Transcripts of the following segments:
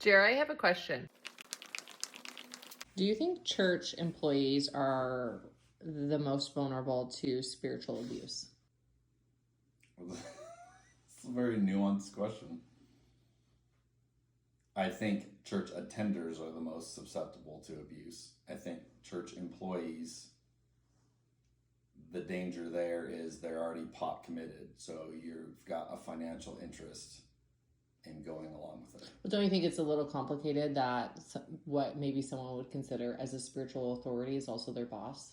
Jerry, I have a question. Do you think church employees are the most vulnerable to spiritual abuse? It's a very nuanced question. I think church attenders are the most susceptible to abuse. I think church employees, the danger there is they're already pot committed, so you've got a financial interest in going along with it. But don't you think it's a little complicated that what maybe someone would consider as a spiritual authority is also their boss?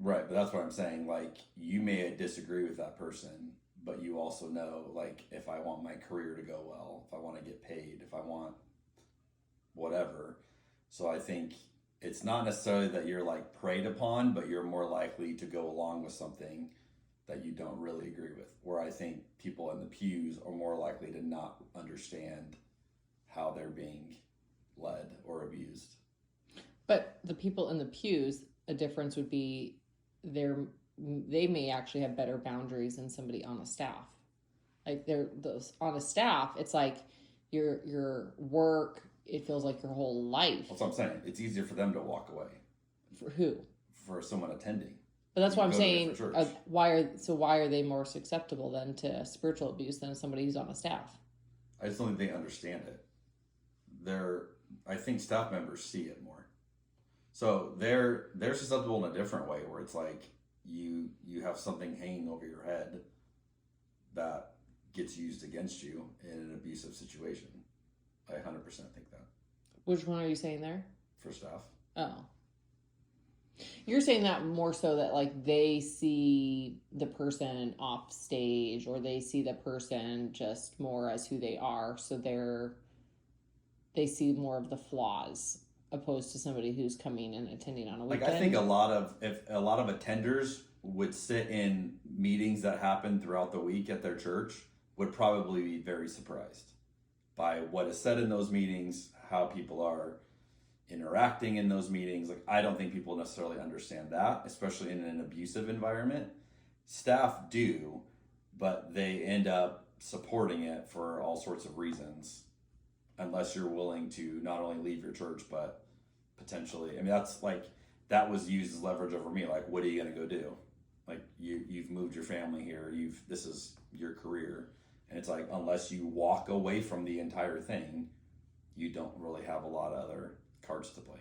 Right, but that's what I'm saying. Like, you may disagree with that person, but you also know, like, if I want my career to go well, if I want to get paid, if I want whatever. So I think it's not necessarily that you're like preyed upon, but you're more likely to go along with something that you don't really agree with. Where I think people in the pews are more likely to not understand how they're being led or abused. But the people in the pews, a difference would be they may actually have better boundaries than somebody on a staff. Like those on a staff, it's like your work. It feels like your whole life. That's what I'm saying. It's easier for them to walk away. For who? For someone attending. But that's what I'm saying. Why are they more susceptible then to spiritual abuse than somebody who's on a staff? I just don't think they understand it. I think staff members see it more. So they're susceptible in a different way, where it's like you have something hanging over your head that gets used against you in an abusive situation. I 100% think that. Which one are you saying there? For staff. Oh. You're saying that more so that like they see the person off stage, or they see the person just more as who they are, so they see more of the flaws opposed to somebody who's coming and attending on a weekend. Like, I think if a lot of attenders would sit in meetings that happen throughout the week at their church, would probably be very surprised by what is said in those meetings, how people are interacting in those meetings. Like, I don't think people necessarily understand that, especially in an abusive environment. Staff do, but they end up supporting it for all sorts of reasons, unless you're willing to not only leave your church, but potentially, I mean, that was used as leverage over me. Like, what are you going to go do? Like, you've moved your family here. This is your career. And it's like, unless you walk away from the entire thing, you don't really have a lot of other cards to play.